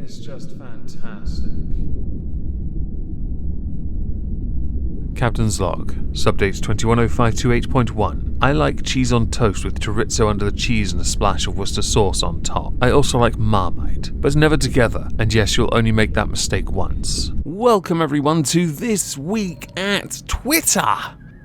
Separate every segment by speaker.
Speaker 1: It's just fantastic. Captain's log, subdate 210528.1. I like cheese on toast with chorizo under the cheese and a splash of Worcester sauce on top. I also like Marmite, but never together, and yes, you'll only make that mistake once. Welcome everyone to This Week at Twitter,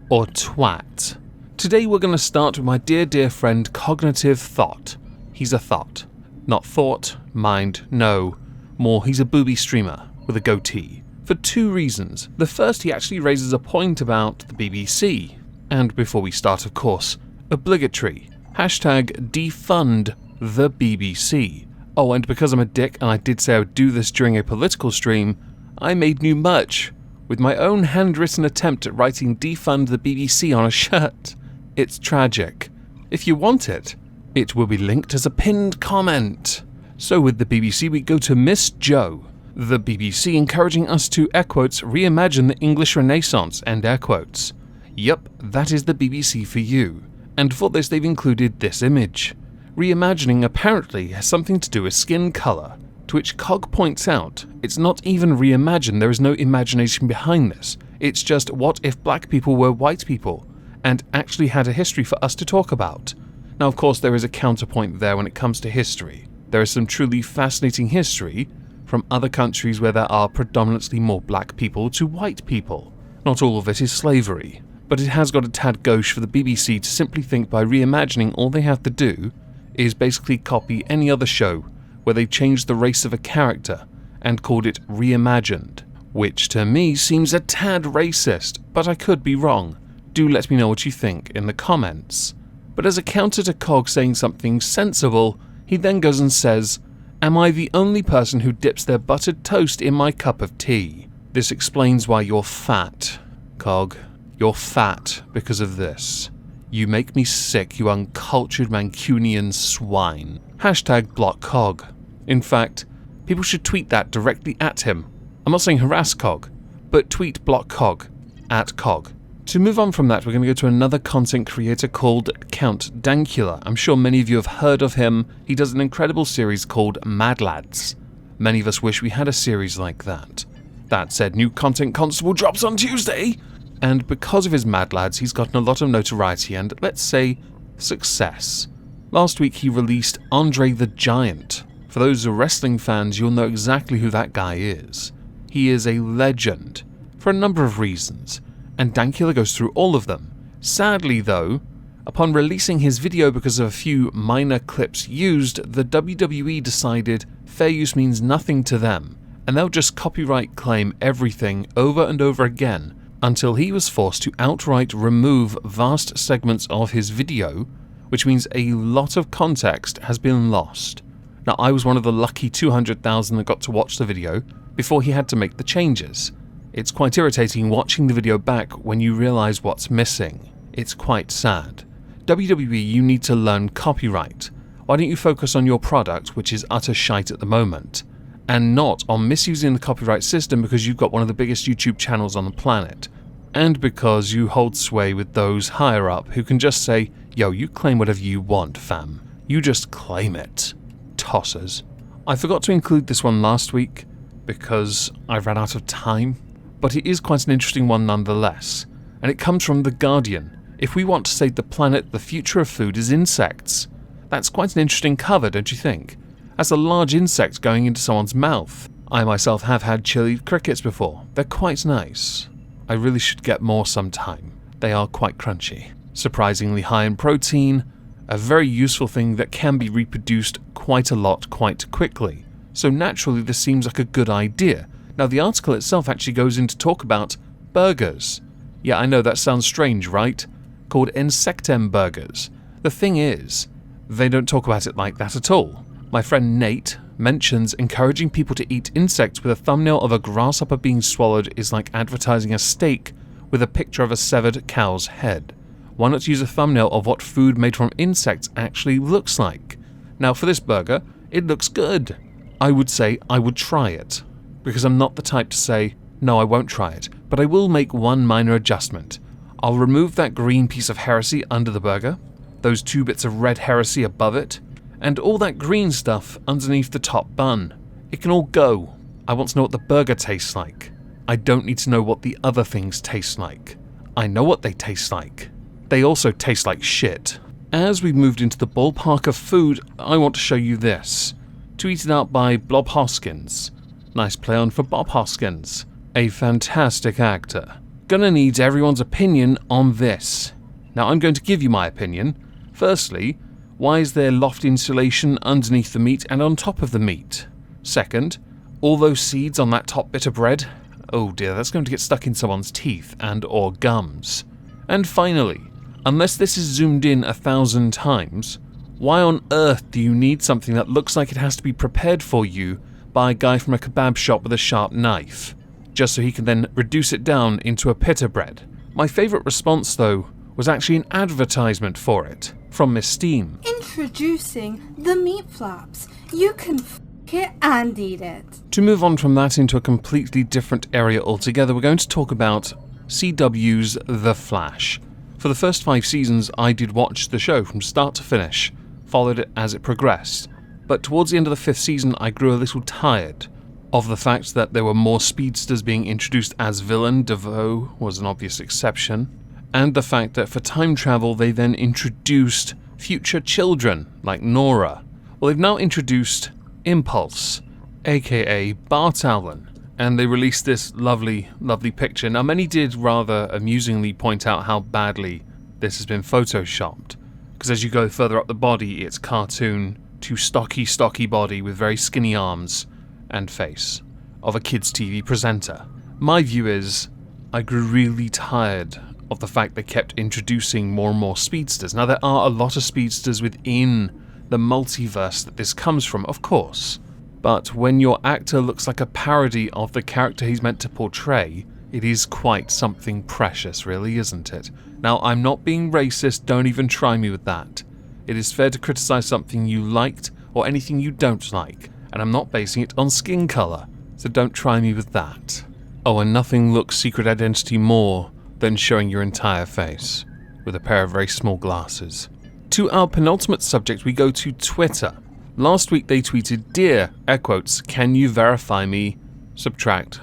Speaker 1: or twat. Today we're going to start with my dear friend Cognitive Thought. He's a thought. Not thought, mind, no. More, he's a booby streamer with a goatee. For two reasons. The first, he actually raises a point about the BBC. And before we start, of course, obligatory. Hashtag defund the BBC. Oh, and because I'm a dick and I did say I would do this during a political stream, I made new merch with my own handwritten attempt at writing defund the BBC on a shirt. It's tragic. If you want it, it will be linked as a pinned comment. So with the BBC, we go to Miss Joe. The BBC encouraging us to, air quotes, reimagine the English Renaissance, end air quotes. Yup, that is the BBC for you. And for this they've included this image. Reimagining apparently has something to do with skin colour, to which Cog points out, it's not even reimagined, there is no imagination behind this. It's just what if black people were white people, and actually had a history for us to talk about. Now of course there is a counterpoint there when it comes to history. There is some truly fascinating history from other countries where there are predominantly more black people to white people. Not all of it is slavery, but it has got a tad gauche for the BBC to simply think by reimagining all they have to do is basically copy any other show where they changed the race of a character and called it reimagined, which to me seems a tad racist, but I could be wrong. Do let me know what you think in the comments. But as a counter to Cog saying something sensible, he then goes and says, "Am I the only person who dips their buttered toast in my cup of tea? This explains why you're fat, Cog. You're fat because of this. You make me sick, you uncultured Mancunian swine." Hashtag block Cog. In fact, people should tweet that directly at him. I'm not saying harass Cog, but tweet block Cog at Cog. To move on from that, we're going to go to another content creator called Count Dankula. I'm sure many of you have heard of him. He does an incredible series called Mad Lads. Many of us wish we had a series like that. That said, new Content Constable drops on Tuesday, and because of his Mad Lads, he's gotten a lot of notoriety and, let's say, success. Last week he released Andre the Giant. For those wrestling fans, you'll know exactly who that guy is. He is a legend, for a number of reasons, and Dankula goes through all of them. Sadly though, upon releasing his video because of a few minor clips used, the WWE decided fair use means nothing to them, and they'll just copyright claim everything over and over again until he was forced to outright remove vast segments of his video, which means a lot of context has been lost. Now I was one of the lucky 200,000 that got to watch the video before he had to make the changes. It's quite irritating watching the video back when you realise what's missing. It's quite sad. WWE, you need to learn copyright. Why don't you focus on your product, which is utter shite at the moment, and not on misusing the copyright system because you've got one of the biggest YouTube channels on the planet, and because you hold sway with those higher up who can just say, yo, you claim whatever you want, fam. You just claim it. Tossers. I forgot to include this one last week because I ran out of time, but it is quite an interesting one nonetheless, and it comes from The Guardian. If we want to save the planet, the future of food is insects. That's quite an interesting cover, don't you think? As a large insect going into someone's mouth. I myself have had chili crickets before. They're quite nice. I really should get more sometime. They are quite crunchy. Surprisingly high in protein, a very useful thing that can be reproduced quite a lot quite quickly. So naturally this seems like a good idea. Now the article itself actually goes in to talk about burgers. Yeah, I know that sounds strange, right? Called Insectem burgers. The thing is, they don't talk about it like that at all. My friend Nate mentions encouraging people to eat insects with a thumbnail of a grasshopper being swallowed is like advertising a steak with a picture of a severed cow's head. Why not use a thumbnail of what food made from insects actually looks like? Now for this burger, it looks good. I would say I would try it, because I'm not the type to say, no, I won't try it, but I will make one minor adjustment. I'll remove that green piece of heresy under the burger, those 2 bits of red heresy above it, and all that green stuff underneath the top bun. It can all go. I want to know what the burger tastes like. I don't need to know what the other things taste like. I know what they taste like. They also taste like shit. As we've moved into the ballpark of food, I want to show you this. Tweeted out by Blob Hoskins. Nice play on for Bob Hoskins. A fantastic actor. Gonna need everyone's opinion on this. Now I'm going to give you my opinion. Firstly, why is there loft insulation underneath the meat and on top of the meat? Second, all those seeds on that top bit of bread? Oh dear, that's going to get stuck in someone's teeth and or gums. And finally, unless this is zoomed in 1,000 times, why on earth do you need something that looks like it has to be prepared for you by a guy from a kebab shop with a sharp knife, just so he can then reduce it down into a pita bread? My favourite response, though, was actually an advertisement for it, from Miss Steam.
Speaker 2: Introducing the meat flaps. You can f*** it and eat it.
Speaker 1: To move on from that into a completely different area altogether, we're going to talk about CW's The Flash. For the first 5 seasons, I did watch the show from start to finish, followed it as it progressed. But towards the end of the 5th season, I grew a little tired of the fact that there were more speedsters being introduced as villain. DeVoe was an obvious exception. And the fact that for time travel, they then introduced future children, like Nora. Well, they've now introduced Impulse, aka Bart Allen, and they released this lovely, lovely picture. Now, many did rather amusingly point out how badly this has been photoshopped, because as you go further up the body, it's cartoon to stocky body with very skinny arms and face of a kids' TV presenter. My view is, I grew really tired of the fact they kept introducing more and more speedsters. Now, there are a lot of speedsters within the multiverse that this comes from, of course, but when your actor looks like a parody of the character he's meant to portray, it is quite something precious, really, isn't it? Now, I'm not being racist, don't even try me with that. It is fair to criticize something you liked or anything you don't like, and I'm not basing it on skin color, so don't try me with that. Oh, and nothing looks Secret Identity more than showing your entire face with a pair of very small glasses. To our penultimate subject, we go to Twitter. Last week they tweeted, "Dear, air quotes, can you verify me? Subtract.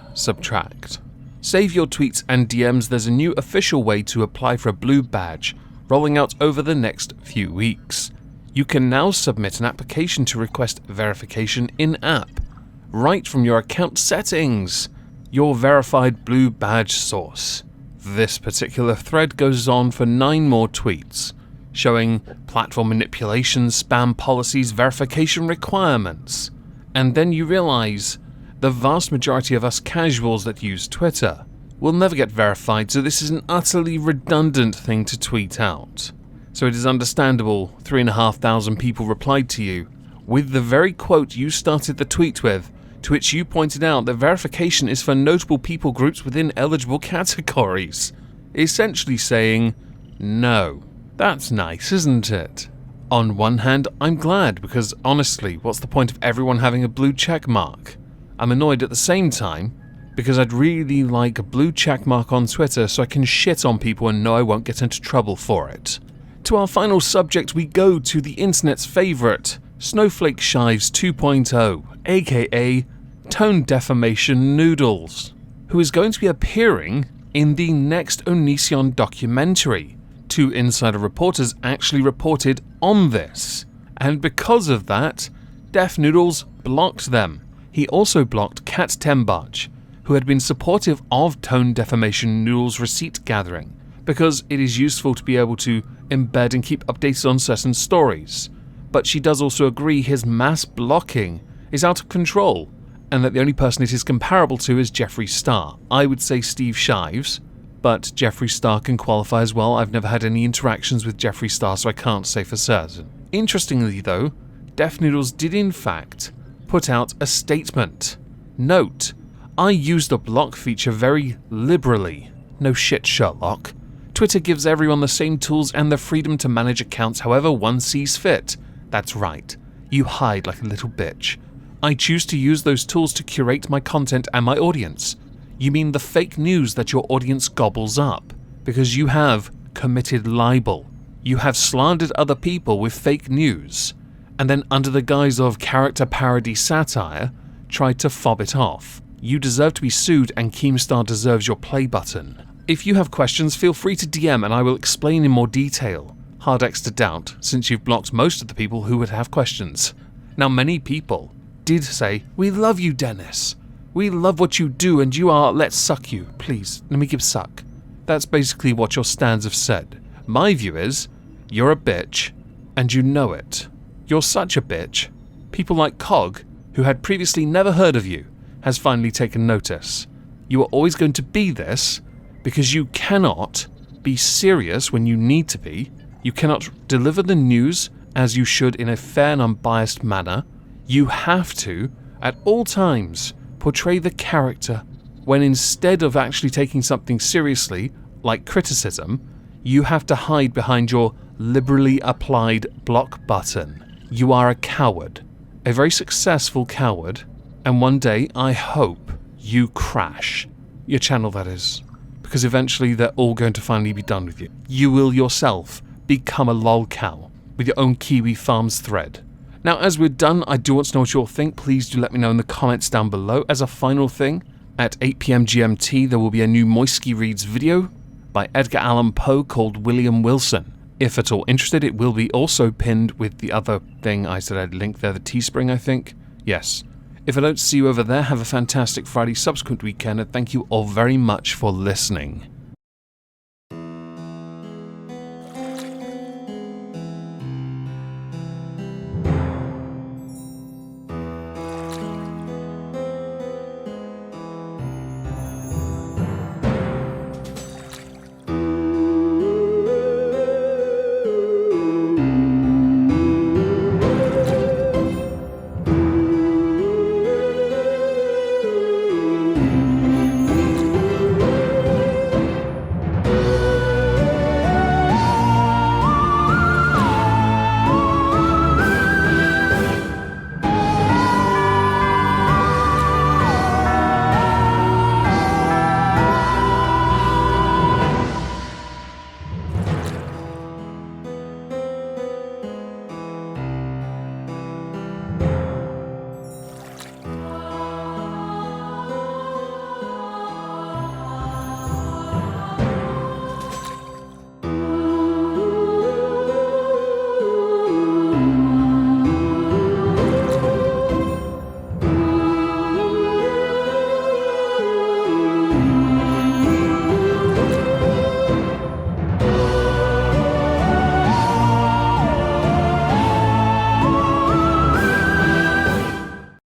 Speaker 1: Save your tweets and DMs, there's a new official way to apply for a blue badge, rolling out over the next few weeks. You can now submit an application to request verification in-app, right from your account settings. Your verified blue badge source." This particular thread goes on for 9 more tweets, showing platform manipulation, spam policies, verification requirements. And then you realize the vast majority of us casuals that use Twitter will never get verified, so this is an utterly redundant thing to tweet out. So it is understandable 3,500 people replied to you with the very quote you started the tweet with, to which you pointed out that verification is for notable people groups within eligible categories, essentially saying, no. That's nice, isn't it? On one hand, I'm glad, because honestly, what's the point of everyone having a blue check mark? I'm annoyed at the same time, because I'd really like a blue check mark on Twitter so I can shit on people and know I won't get into trouble for it. To our final subject, we go to the internet's favourite, Snowflake Shives 2.0, aka Tone Defamation Noodles, who is going to be appearing in the next Onision documentary. 2 insider reporters actually reported on this, and because of that, Def Noodles blocked them. He also blocked Kat Tembach, who had been supportive of Tone Defamation Noodles' receipt gathering, because it is useful to be able to embed and keep updated on certain stories. But she does also agree his mass blocking is out of control, and that the only person it is comparable to is Jeffree Star. I would say Steve Shives, but Jeffree Star can qualify as well. I've never had any interactions with Jeffree Star, so I can't say for certain. Interestingly though, Def Noodles did in fact put out a statement. Note, I use the block feature very liberally. No shit, Sherlock. Twitter gives everyone the same tools and the freedom to manage accounts however one sees fit. That's right. You hide like a little bitch. I choose to use those tools to curate my content and my audience. You mean the fake news that your audience gobbles up, because you have committed libel. You have slandered other people with fake news, and then under the guise of character parody satire, tried to fob it off. You deserve to be sued and Keemstar deserves your play button. If you have questions, feel free to DM and I will explain in more detail. Hard X to doubt, since you've blocked most of the people who would have questions. Now, many people did say, "We love you, Dennis. We love what you do and you are, let's suck you. Please, let me give suck." That's basically what your stans have said. My view is, you're a bitch, and you know it. You're such a bitch. People like Cog, who had previously never heard of you, has finally taken notice. You are always going to be this, because you cannot be serious when you need to be. You cannot deliver the news as you should in a fair and unbiased manner. You have to, at all times, portray the character, when instead of actually taking something seriously, like criticism, you have to hide behind your liberally applied block button. You are a coward. A very successful coward, and one day I hope you crash. Your channel, that is. Because eventually they're all going to finally be done with you. You will yourself become a lolcow with your own Kiwi Farms thread. Now, as we're done, I do want to know what you all think. Please do let me know in the comments down below. As a final thing, at 8 PM GMT, there will be a new Moisky Reads video by Edgar Allan Poe called William Wilson. If at all interested, it will be also pinned with the other thing I said I'd link there, the Teespring, I think. Yes. If I don't see you over there, have a fantastic Friday subsequent weekend, and thank you all very much for listening.